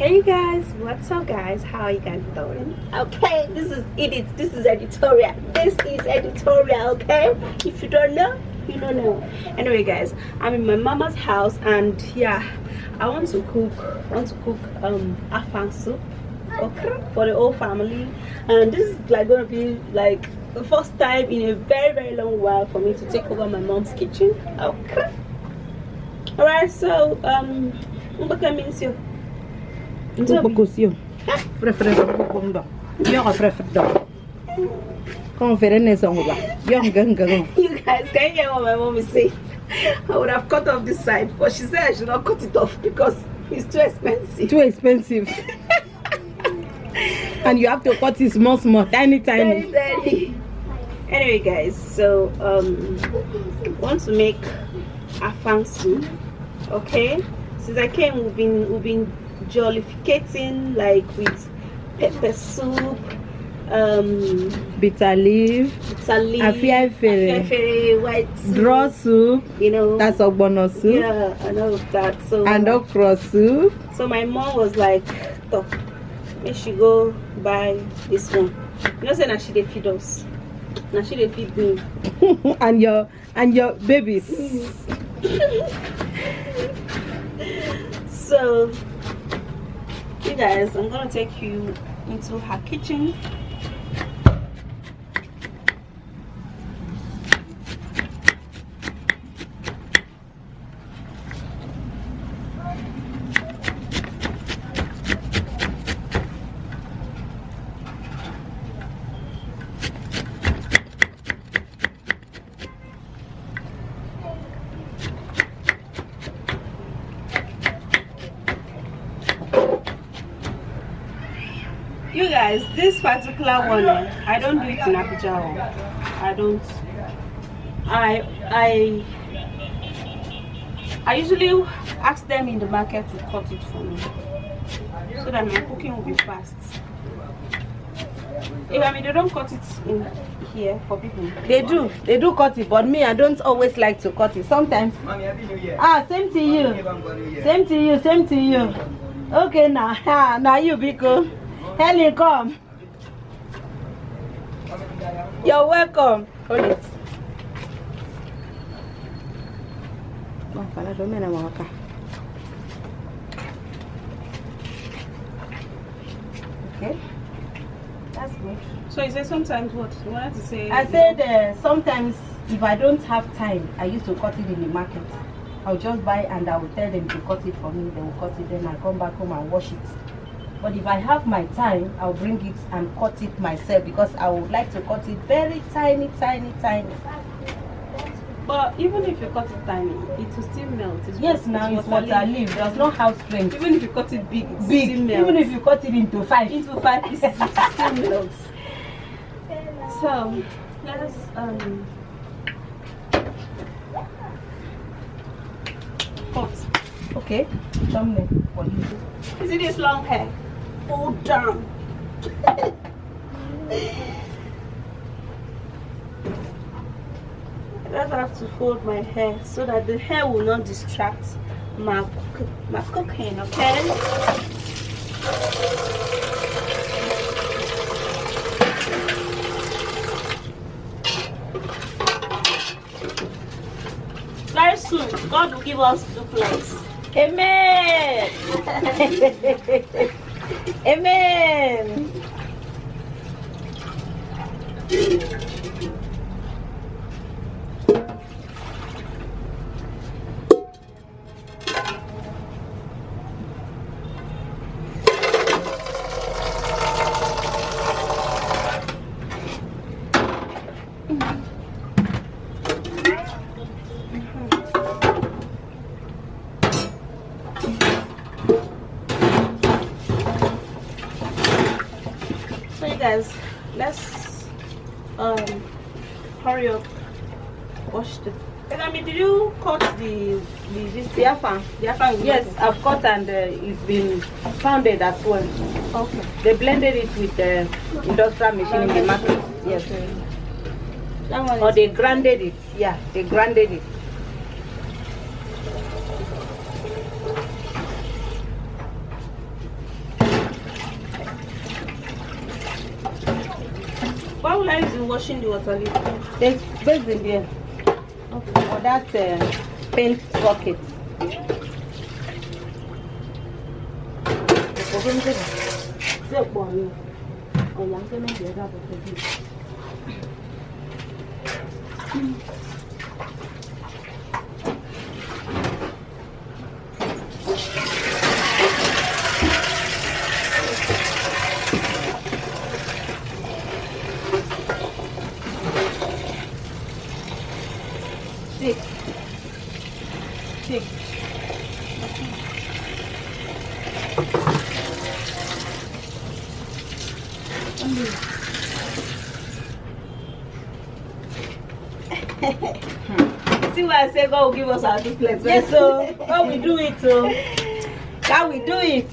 Hey you guys, what's up guys? How are you guys doing? Okay, this is editorial. This is editorial, okay? If you don't know, you don't know. Anyway guys, I'm in my mama's house and yeah, I want to cook afang soup, okay, for the whole family. And this is like gonna be like the first time in a very long while for me to take over my mom's kitchen. Okay. Alright, so what means you? You guys, can you hear what my mom is saying? I would have cut off this side, but she said I should not cut it off because it's too expensive. Too expensive. And you have to cut it small, tiny. Anyway, guys, so want to make afang soup. Okay, since I came, we've been jollificating like with pepper soup, bitter leaf, afiafere, white soup, draw soup, you know, that's ogbono soup, yeah, and all of that. So and okra soup. So my mom was like, "Stop, we should go buy this one." You know, saying that she dey feed us, now she dey feed me, and your babies. So you guys, I'm gonna take you into her kitchen. You guys, this particular one, I don't do it in Abuja. I don't. I usually ask them in the market to cut it for me, so that my cooking will be fast. If I mean they don't cut it in here for people. They do cut it, but me, I don't always like to cut it. Sometimes. Same to you. Same to you. Okay, now you Biko. Helen, come. You're welcome. Hold it. Okay, that's good. So you said sometimes what? You wanted to say? I said sometimes if I don't have time, I used to cut it in the market. I'll just buy and I will tell them to cut it for me. They will cut it, then I come back home and wash it. But if I have my time, I'll bring it and cut it myself because I would like to cut it very tiny. But even if you cut it tiny, it will still melt. Yes, now it's water leaf. Does not have strength. Even if you cut it big, it big. Still melt. Even if you cut it into five pieces, it still melts. So let's cut. Okay, thumbnail for you. You see this long hair? Hold down. I just have to fold my hair so that the hair will not distract my cooking, okay? Very soon, God will give us duplex. Amen. Amen. So you guys, let's hurry up. Wash the. I mean, did you cut the afang? The afang? Yes, I've cut and it's been pounded as well. Okay. They blended it with the industrial machine in the market. Yes. Okay. That one Or they grinded it. Yeah, they grinded it. Why will I use washing the water leaf? There's beds in there. Okay. Or that paint bucket. Take. See why I say God will give us our duplex. Yes, so God will do it. So God will do it.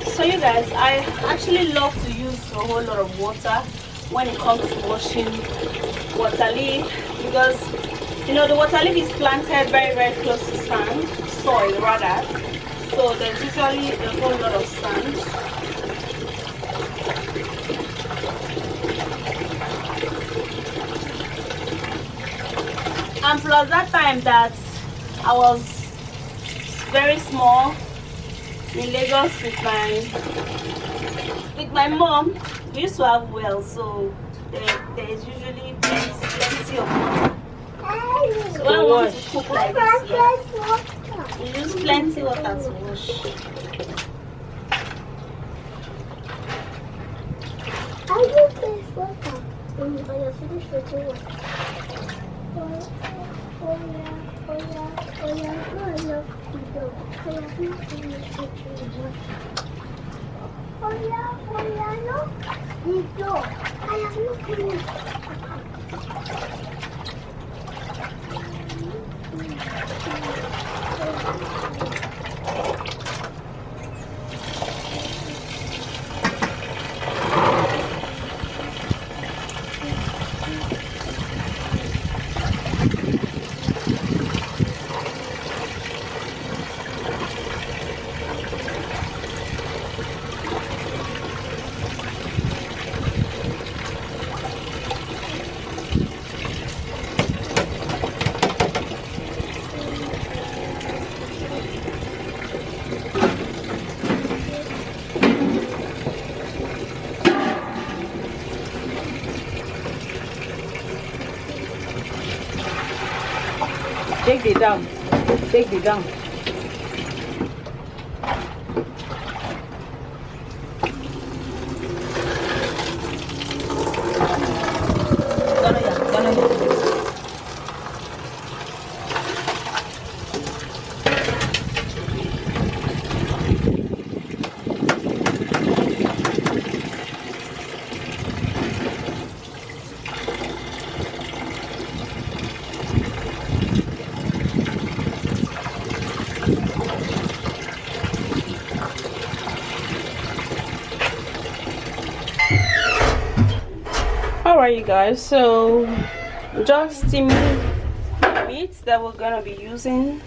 So you guys, I actually love to use a whole lot of water when it comes to washing water leaf, because you know the water leaf is planted very close to sand, soil rather, so there's usually a whole lot of sand. And plus that time that I was very small in Lagos with my mom, we used to have wells, so there is usually plenty of water. So when I want to cook like this, yeah, we use plenty of water to wash. I will finish water when you finish with your water. Oh yeah. No, I love you. I have not finished with your water. Oh yeah, no. You do. I have not finished. Take it down. Take it down. Alright you guys, so just steaming meat that we're gonna be using.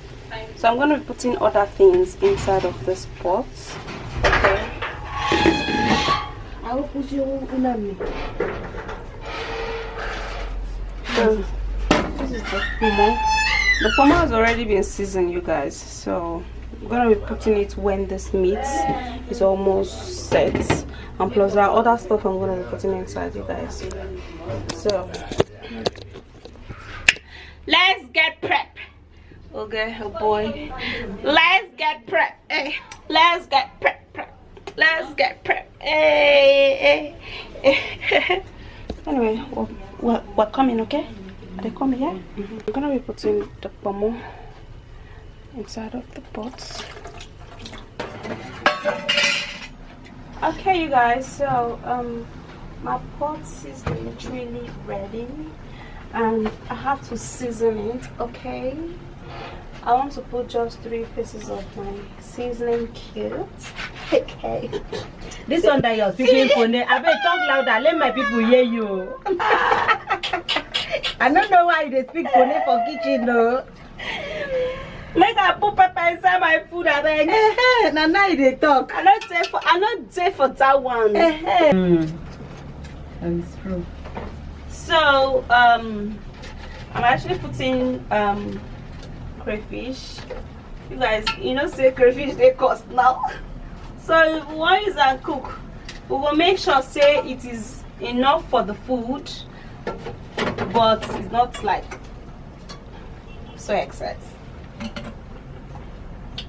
So I'm gonna be putting other things inside of this pot. Okay. I will put you in. So this is the pomo. The pomo has already been seasoned, you guys. So I'm gonna be putting it when this meat is almost set. And plus there are other stuff I'm gonna be putting inside, you guys. So let's get prep. Okay, oh boy. Let's get prep. Hey, let's get prep. Let's get prep. Hey. Anyway, we're coming, okay? Are they coming, yeah? I'm gonna be putting the pomo inside of the pot. Okay you guys, so My pot is literally ready, and I have to season it. Okay, I want to put just 3 pieces of my seasoning cubes. Okay, This one that you're speaking for, I better talk louder. Let my people hear you. I don't know why they speak for kitchen though. make I put pepper inside my food. I beg. Now they talk. I'm not there for that one. It's true. So I'm actually putting crayfish. You guys, you know, say crayfish they cost now. So if we want to use and cook, we will make sure say it is enough for the food, but it's not like so excess.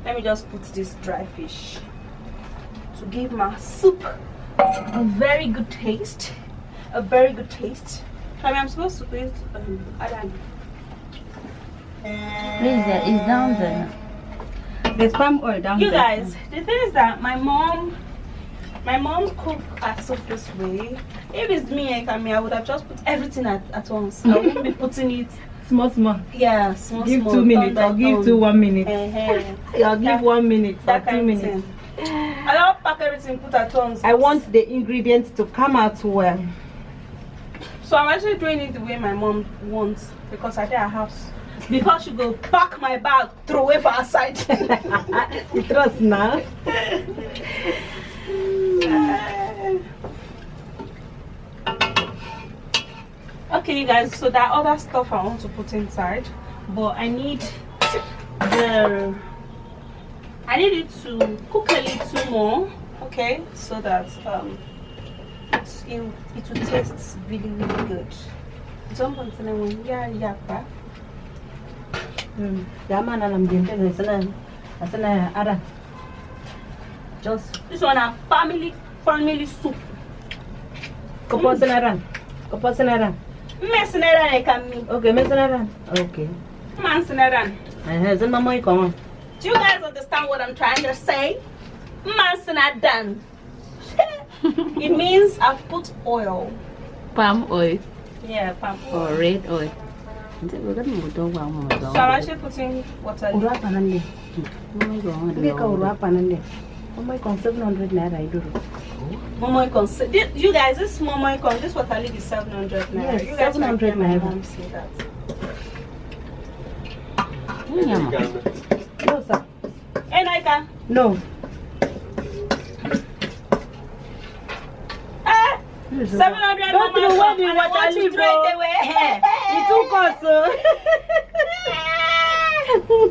Let me just put this dry fish to give my soup a very good taste. A very good taste. I mean, I'm supposed to put Adam. It's down there. There's palm oil down You there. guys, the thing is that my mom cook her soup this way. If it's me, I would have just put everything at once. I wouldn't be putting it Small. yeah, small. Give small, 2 minutes. turn I'll by give turn. 2 1 minute. I'll give 1 minute for That 2 kind of minutes. thing. I don't pack everything, put at once. I want the ingredients to come out well. So I'm actually doing it the way my mom wants, because I did her house. Before she go pack my bag, throw away for her side. You trust now? Okay, you guys. So there are other stuff I want to put inside, but I need it to cook a little more. Okay, so that it will taste really good. Jump on the yeah. Just This one a family soup. Kaposanaran. Messinera I can me. Okay, Mesanaran. Okay. Mansinaran. Then mama come on. Do you guys understand what I'm trying to say? Mansinadan. It means I've put oil. Palm oil Yeah, palm or oil. red oil. So I'm actually putting water. Panande. Panande. Oh my god, 700 naira I do. Momoikon. You guys, this Momoikon, this water leaf is 700 naira. Yes, You guys 700 can hear my naira. mom say that. No, sir. Hey, Naika. No. 700 Don't throw away the and I water want to leaf, throw it away. It took us.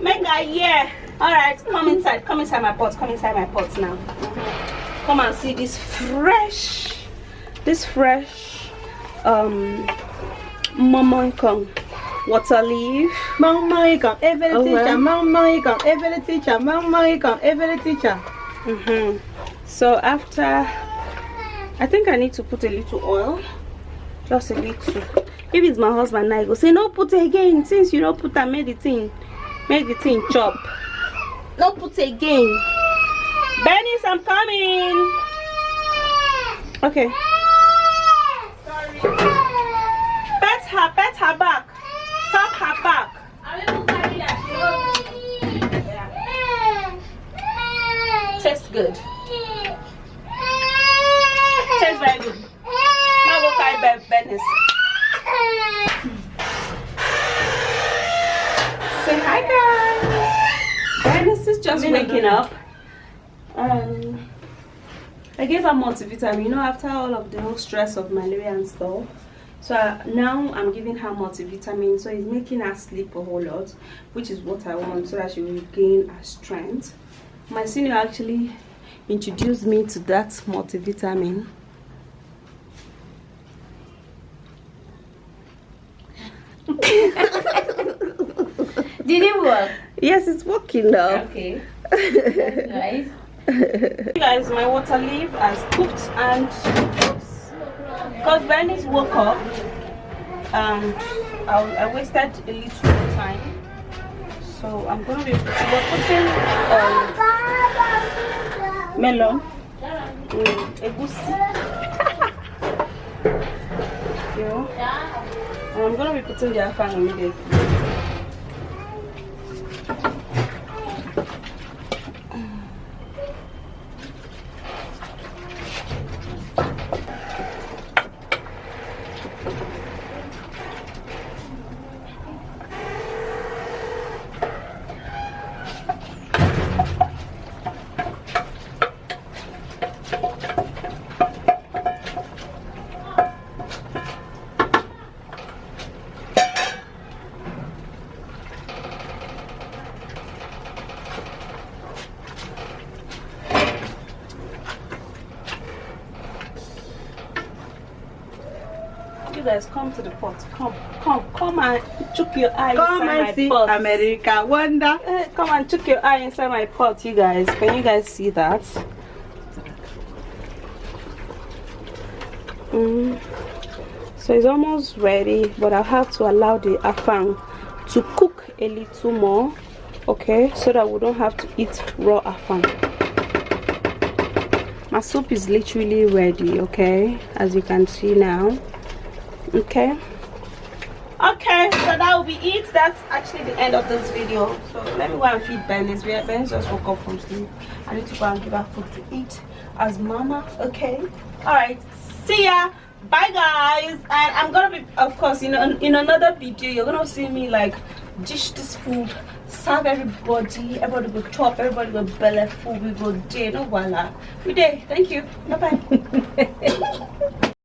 Mega, yeah. Alright, come inside my pot. Come inside my pot now. Come and see this fresh Momoikon water leaf. Mama, you come every Oh, teacher. well. Mama, you come every teacher. Mama, you come every teacher. So after, I think I need to put a little oil, just a little. If it's my husband, I go say no, put it again. Since you don't put, I made the thing chop. No, put it again. Bernice, I'm coming. Okay. Sorry. Pet her back. Tap her back. I will carry that. Yeah. Tastes good. Tastes very good. Now go carry Bernice. Say hi, guys. Bernice is just waking up. I gave her multivitamin, you know, after all of the whole stress of malaria and stuff. So now I'm giving her multivitamin, so it's making her sleep a whole lot, which is what I want, so that she will gain her strength. My senior actually introduced me to that multivitamin. Did it work? Yes, it's working now. Okay. That's nice. Guys, my water leaf has cooked, and because Bernice woke up, I wasted a little time, so I'm going to be putting melon, egusi, you. And I'm gonna be putting the afang immediately. You guys come to the pot. Come and chook your eye Come inside and my see pot. America wonder. Come and chook your eye inside my pot, you guys. Can you guys see that? So it's almost ready, but I'll have to allow the afang to cook a little more, okay, so that we don't have to eat raw afang. My soup is literally ready, okay, as you can see now. Okay, so that will be it. That's actually the end of this video. So let me go and feed Benny. Benny just woke up from sleep. I need to go and give her food to eat as mama. Okay, all right, see ya, bye guys. And I'm gonna be, of course, in another video you're gonna see me like dish this food, serve everybody go chop, everybody go belly full, we go day, no voila, we day. Thank you, bye bye.